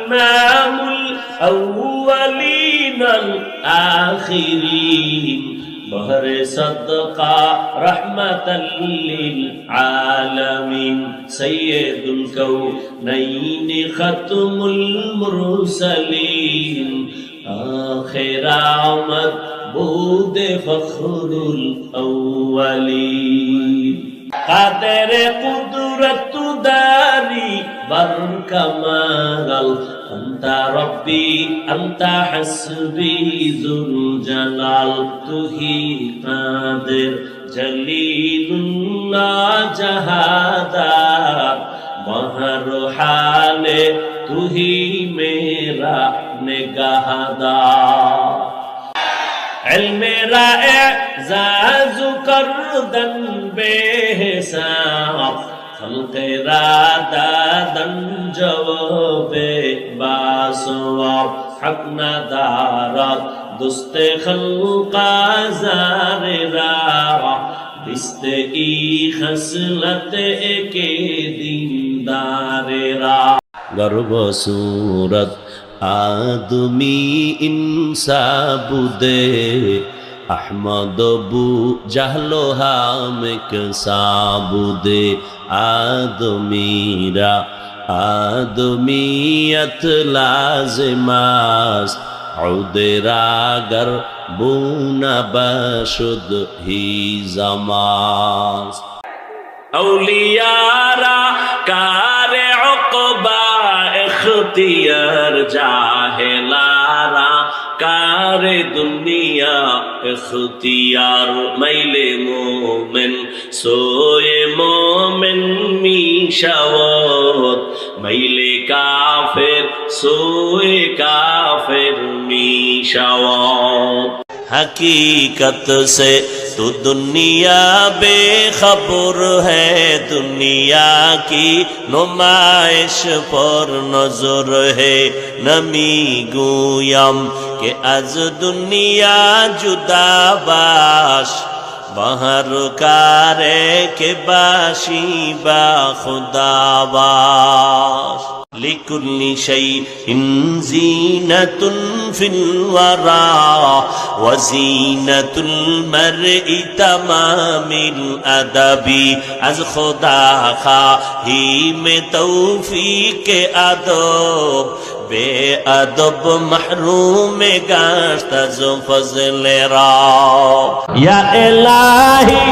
ইমামুল আউয়ালিনাল আখিরিন বহরে সদকা রহমাতাল লিল আলামিন সাইয়্যিদুল কাউনাইন খাতমুল মুরসালিন আখির আমদ বুদে ফখরুল আউয়ালিন কাদের কুদরত দারি বার কামাল আনতা রব্বি আনতা হাসবি যুল জালাল তুহি কাদের জলিলুল্লাহ জাহাদার বহর হালে তুহি মেরা নিগাহদার ইলমেরা এজাজ করদন বেহিসাব খলকেরা দাদন জওবে বাসওয়াব হক নাদারত দুস্তে খলকা জারেরা বিস্তে ই খসলত के दीनदारेरा गर्व सूरत आदमी इंसाबुदे अहमद बू जहलो हामिक साबुदे आदमीरा आदमीयत लाजिमास उदरागर बूना बशुद ही जमास औलियारा कारे उक़बा इख्तियार जाहिलारा कारे दुनिया इख्तियार मैले मोमिन सोए मोमिन मीशावत मैले काफिर सोए काफिर मीशावत हकीकत से तो दुनिया बेखबर है दुनिया की नुमाइश पर नजर है नमी गुयम के आज दुनिया जुदाबाश बहर कारे के बाशी बा खुदाबाश लिकुल्ली शैइन ज़ीनतुन फिल वरा व ज़ीनतुल मर्इ तमामिल अदबी अज़ खुदा खाही में तौफीक अदब बेअदब महरूम गश्त ज़ो फ़ज़ल रा या इलाही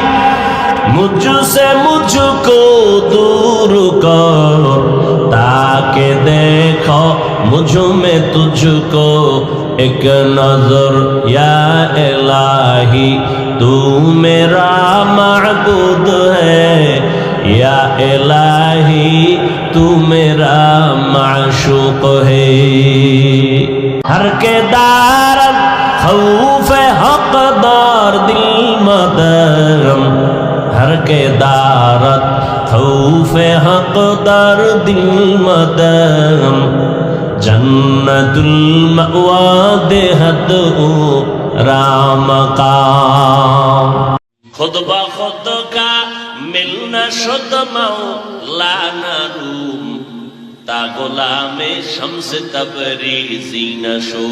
मुझसे मुझको दूर कर ताकि देखो मुझ में तुझको एक नजर या इलाही तू मेरा माबूद है या इलाही तू मेरा माशूक है हर के दारत खौफ हक़दार दिल मदरम हर के दारत खौफ हक़दार दिल मदरम जन्नतुल मअवा देहत राम का खुद ब खुद का मिलना शुद मौलाना रूम ता गुलामे शम्स तबरीज़ी नशो